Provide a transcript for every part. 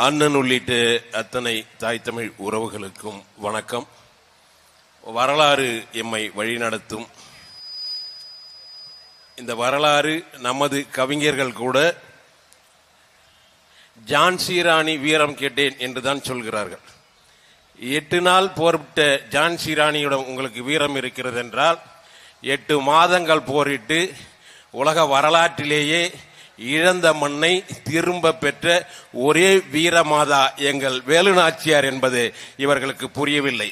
அண்ணன் உள்ளிட்ட அத்தனை தாய் தமிழ் உறவுகளுக்கும் வணக்கம். வரலாறு எம்மை வழிநடத்தும். இந்த வரலாறு நமது கவிஞர்கள் கூட ஜான்சி ராணி வீரம் கேட்டேன் என்றுதான் சொல்கிறார்கள். 8 நாள் போரிட்ட ஜான்சி ராணியிடம் உங்களுக்கு வீரம் இருக்கிறது என்றால் 8 மாதங்கள் போரிட்டு உலக வரலாற்றிலேயே இழந்த மண்ணை திரும்ப பெற்ற ஒரே வீரமாதா எங்கள் வேலுநாச்சியார் என்பது இவர்களுக்கு புரியவில்லை.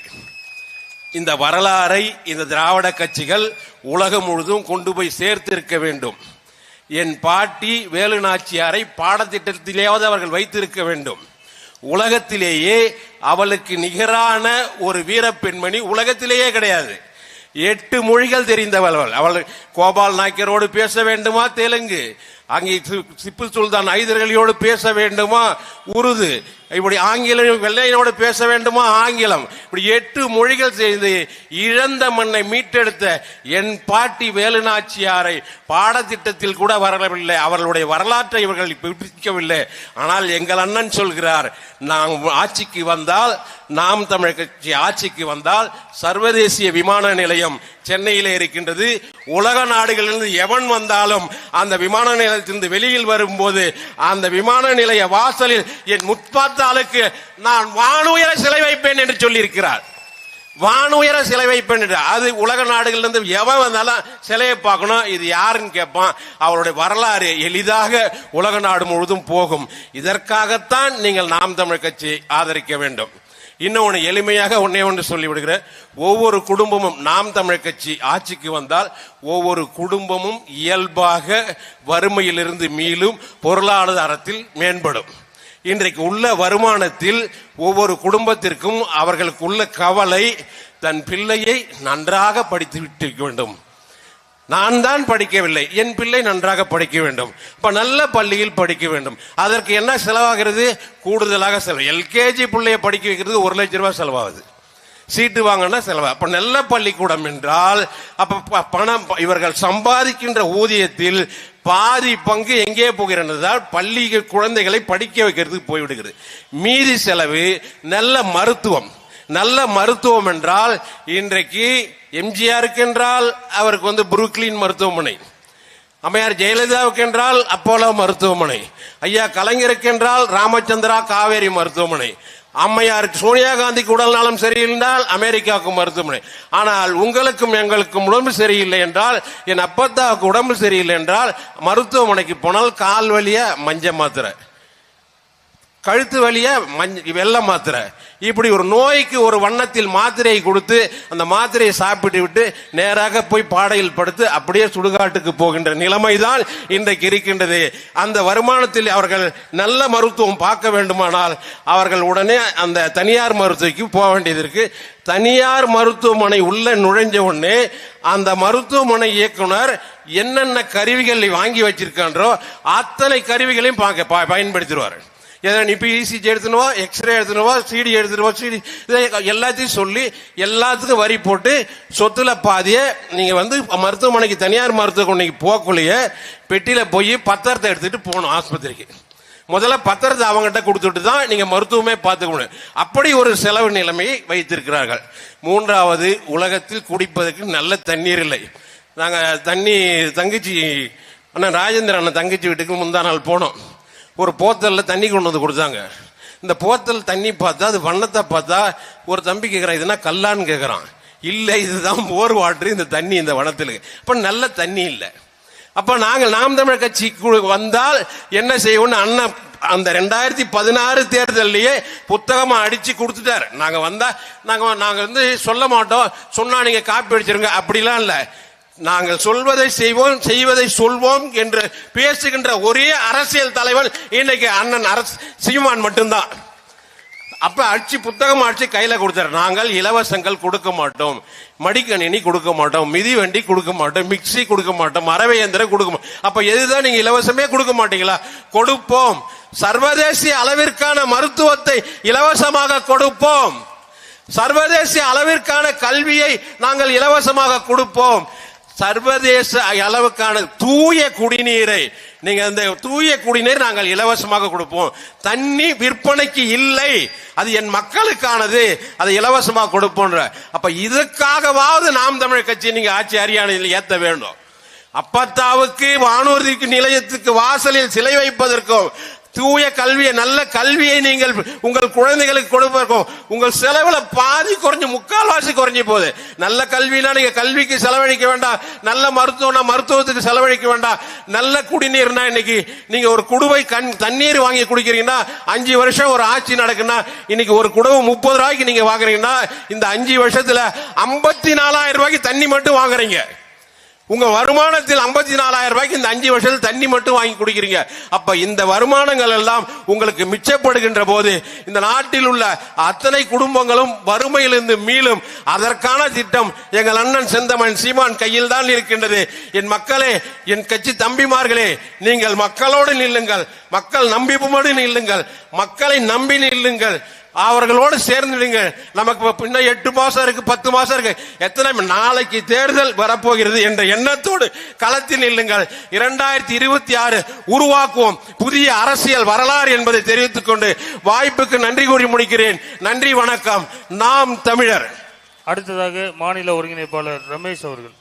இந்த வரலாறை இந்த திராவிட கட்சிகள் உலகம் முழுதும் கொண்டு போய் சேர்த்திருக்க வேண்டும். என் பாட்டி வேலுநாச்சியாரை பாடத்திட்டத்திலேயாவது அவர்கள் வைத்திருக்க வேண்டும். உலகத்திலேயே அவளுக்கு நிகரான ஒரு வீரப்பெண்மணி உலகத்திலேயே கிடையாது. 8 மொழிகள் தெரிந்தவள். அவள் கோபால் நாயக்கரோடு பேச வேண்டுமா தெலுங்கு, அங்கே திப்பு சுல்தான் ஐதர்களோடு பேச வேண்டுமா உருது, இப்படி ஆங்கிலம் வெள்ளையனோடு பேச வேண்டுமா ஆங்கிலம், இப்படி 8 மொழிகள் செய்து இழந்த மண்ணை மீட்டெடுத்த என் பாட்டி வேலுநாச்சியாரை பாடத்திட்டத்தில் கூட வரவில்லை. அவர்களுடைய வரலாற்றை இவர்கள் பிடிக்கவில்லை. ஆனால் எங்கள் அண்ணன் சொல்கிறார், நாம் ஆட்சிக்கு வந்தால், நாம் தமிழ் கட்சி ஆட்சிக்கு வந்தால் சர்வதேசிய விமான நிலையம் சென்னையிலே இருக்கின்றது. உலக நாடுகளிலிருந்து எவன் வந்தாலும் அந்த விமான நிலையத்திலிருந்து வெளியில் வரும்போது அந்த விமான நிலைய வாசலில் என் முற்பாத்தாளுக்கு நான் வானுயர சிலை வைப்பேன் என்று சொல்லி இருக்கிறார். வானுயர சிலை வைப்பேன் என்று. அது உலக நாடுகளிலிருந்து எவன் வந்தாலும் சிலையை பார்க்கணும். இது யாருன்னு கேட்பான். அவருடைய வரலாறு எளிதாக உலக நாடு முழுதும் போகும். இதற்காகத்தான் நீங்கள் நாம் தமிழ் கட்சியை ஆதரிக்க வேண்டும். இன்னொன்று எளிமையாக ஒன்று சொல்லிவிடுகிற, ஒவ்வொரு குடும்பமும் நாம் தமிழ் கட்சி ஆட்சிக்கு வந்தால் ஒவ்வொரு குடும்பமும் இயல்பாக வறுமையிலிருந்து மீளும், பொருளாதாரத்தில் மேம்படும். இன்றைக்கு உள்ள வருமானத்தில் ஒவ்வொரு குடும்பத்திற்கும் அவர்களுக்கு உள்ள கவலை, தன் பிள்ளையை நன்றாக படித்து விட்டு வேண்டும். நான் தான் படிக்கவில்லை, என் பிள்ளை நன்றாக படிக்க வேண்டும், இப்ப நல்ல பள்ளியில் படிக்க வேண்டும். அதற்கு என்ன செலவாகிறது? கூடுதலாக செலவு. எல்கேஜி பிள்ளைய படிக்க வைக்கிறது 1 லட்சம் ரூபாய் செலவாகுது. சீட்டு வாங்கினா செலவு. அப்ப நல்ல பள்ளிக்கூடம் என்றால் அப்ப பணம், இவர்கள் சம்பாதிக்கின்ற ஊதியத்தில் பாதி பங்கு எங்கே போகிறது? பள்ளி குழந்தைகளை படிக்க வைக்கிறதுக்கு போய்விடுகிறது. மீதி செலவு நல்ல மருத்துவம். நல்ல மருத்துவம் என்றால் இன்றைக்கு எம்ஜிஆருக்கு என்றால் அவருக்கு புரூக்ளின் மருத்துவமனை, அம்மையார் ஜெயலலிதாவுக்கு என்றால் அப்போலோ மருத்துவமனை, ஐயா கலைஞருக்கு என்றால் ராமச்சந்திரா காவேரி மருத்துவமனை, அம்மையார் சோனியா காந்திக்கு உடல் நலம் சரியில்லைன்றால் அமெரிக்காவுக்கு மருத்துவமனை. ஆனால் உங்களுக்கும் எங்களுக்கும் உடம்பு சரியில்லை என்றால், என் அப்பத்தாவுக்கு உடம்பு சரியில்லை என்றால் மருத்துவமனைக்கு போனால் கால் வலிய மஞ்சள் மாத்திரை, கழுத்து வலிய வெள்ளை மாத்திரை, இப்படி ஒரு நோய்க்கு ஒரு வண்ணத்தில் மாத்திரையை கொடுத்து அந்த மாத்திரையை சாப்பிட்டு விட்டு நேராக போய் பாடையில் படுத்து அப்படியே சுடுகாட்டுக்கு போகின்ற நிலைமைதான் இன்றைக்கு இருக்கின்றது. அந்த வருமானத்தில் அவர்கள் நல்ல மருத்துவம் பார்க்க வேண்டுமானால் அவர்கள் உடனே அந்த தனியார் மருத்துவக்கு போக வேண்டியது இருக்கு. தனியார் மருத்துவமனை உள்ள நுழைஞ்ச உடனே அந்த மருத்துவமனை இயக்குனர் என்னென்ன கருவிகளை வாங்கி வச்சிருக்கான்றோ அத்தனை கருவிகளையும் பயன்படுத்திடுவார். இப்ப இசிஜி எடுத்துனுவா, எக்ஸ்ரே எடுத்துனுவா, சிடி எடுத்துனுவா, சிடி எல்லாத்தையும் சொல்லி எல்லாத்துக்கும் வரி போட்டு சொத்துல பாதிய நீங்க மருத்துவமனைக்கு தனியார் மருத்துவமனைக்கு போகக்குள்ளேயே பெட்டியில போய் பத்திரத்தை எடுத்துட்டு போகணும் ஆஸ்பத்திரிக்கு. முதல்ல பத்திரத்தை அவங்ககிட்ட கொடுத்துட்டு தான் நீங்க மருத்துவமே பார்த்துக்கணும். அப்படி ஒரு செலவு நிலைமையை வைத்திருக்கிறார்கள். 3வது, உலகத்தில் குடிப்பதற்கு நல்ல தண்ணீர் இல்லை. நாங்க தங்கச்சி அண்ணன் ராஜேந்திர அண்ணன் தங்கச்சி வீட்டுக்கு முந்தா நாள் போனோம். ஒரு போத்தல்ல தண்ணி கொண்டு வந்து கொடுத்தாங்க. இந்த போத்தல் தண்ணி பார்த்தா அது வண்ணத்தை பார்த்தா ஒரு தம்பி கேட்கறான், இதுனா கல்லான்னு கேட்கறான். இல்ல, இதுதான் போர் வாட்டர். இந்த தண்ணி இந்த வனத்தில் அப்ப நல்ல தண்ணி இல்லை. அப்ப நாங்கள் நாம் தமிழ் கட்சிக்கு வந்தால் என்ன செய்வோம்னு அண்ணன் அந்த 2016 தேர்தலையே புத்தகமா அடிச்சு கொடுத்துட்டாரு. நாங்க வந்தா நாங்க சொல்ல மாட்டோம், சொன்னா நீங்க காப்பி அடிச்சிருங்க, அப்படிலாம் இல்ல. நாங்கள் சொல்வதை செய்வோம், செய்வதை சொல்வோம் என்று பேசுகின்ற ஒரே அரசியல் தலைவர் இன்னைக்கு அண்ணன் சீமான் மட்டும்தான். அப்ப அடிச்சு புத்தகம் அடிச்சு கையில கொடுத்தாரு. நாங்கள் இலவசங்கள் கொடுக்க மாட்டோம், மடிக்கணினி கொடுக்க மாட்டோம், மிதிவண்டி கொடுக்க மாட்டோம், மிக்சி கொடுக்க மாட்டோம், மரபு இயந்திரம் கொடுக்க மாட்டோம். அப்ப எதுதான் நீங்க இலவசமே கொடுக்க மாட்டீங்களா? கொடுப்போம். சர்வதேசிய அளவிற்கான மருத்துவத்தை இலவசமாக கொடுப்போம். சர்வதேசிய அளவிற்கான கல்வியை நாங்கள் இலவசமாக கொடுப்போம். சர்வதேச அளவுக்கான தூய குடிநீரை நீங்க இந்த தூய குடிநீர் நாங்கள் இலவசமாக கொடுப்போம். தண்ணி விற்பனைக்கு இல்லை, அது என் மக்களுக்கானது, அதை இலவசமாக கொடுப்போம். அப்ப இதுக்காகவாவது நாம் தமிழர் கட்சி நீங்க ஆட்சி அரியணையில் ஏத்த வேண்டும். அப்பத்தாவுக்கு வானூர்தி நிலையத்துக்கு வாசலில் சிலை வைப்பதற்கும் தூய கல்வியை, நல்ல கல்வியை நீங்கள் உங்கள் குழந்தைகளுக்கு கொடுப்பதற்கும் உங்கள் செலவுல பாதி குறைஞ்சு, முக்கால்வாசி குறைஞ்சி போகுது. நல்ல கல்வினா நீங்க கல்விக்கு செலவழிக்க வேண்டாம், நல்ல மருத்துவம்னா மருத்துவத்துக்கு செலவழிக்க வேண்டாம், நல்ல குடிநீர்னா இன்னைக்கு நீங்க ஒரு குடுவை தண்ணீர் வாங்கி குடிக்கிறீங்கன்னா 5 வருஷம் ஒரு ஆட்சி நடக்குன்னா இன்னைக்கு ஒரு குடுவை 30 ரூபாய்க்கு நீங்க வாங்குறீங்கன்னா இந்த 5 வருஷத்துல 54,000 ரூபாய்க்கு தண்ணி மட்டும் வாங்குறீங்க. உங்க வருமானத்தில் 54,000 ரூபாய்க்கு இந்த 5 வருஷத்தில் தண்ணி மட்டும் வாங்கி குடிக்கிறீங்க. அப்ப இந்த வருமானங்கள் எல்லாம் உங்களுக்கு மிச்சப்படுகின்ற போது இந்த நாட்டில் உள்ள அத்தனை குடும்பங்களும் வறுமையிலிருந்து மீளும். அதற்கான திட்டம் எங்கள் அண்ணன் செந்தமன் சீமான் கையில் தான் இருக்கின்றது. என் மக்களே, என் கட்சி தம்பிமார்களே, நீங்கள் மக்களோடு நில்லுங்கள், மக்கள் நம்பிக்கையோடு நில்லுங்கள், மக்களை நம்பி நில்லுங்கள், அவர்களோடு சேர்ந்துடுங்க. நமக்கு இன்னும் 8 மாசம் இருக்கு, 10 மாசம் இருக்கு, எத்தனை நாளைக்கு தேர்தல் வரப்போகிறது என்ற எண்ணத்தோடு களத்தில் நில்லுங்கள். 2026 உருவாக்குவோம் புதிய அரசியல் வரலாறு என்பதை தெரிவித்துக் கொண்டு வாய்ப்புக்கு நன்றி கூறி முடிக்கிறேன். நன்றி, வணக்கம். நாம் தமிழர். அடுத்ததாக மாநில ஒருங்கிணைப்பாளர் ரமேஷ் அவர்கள்.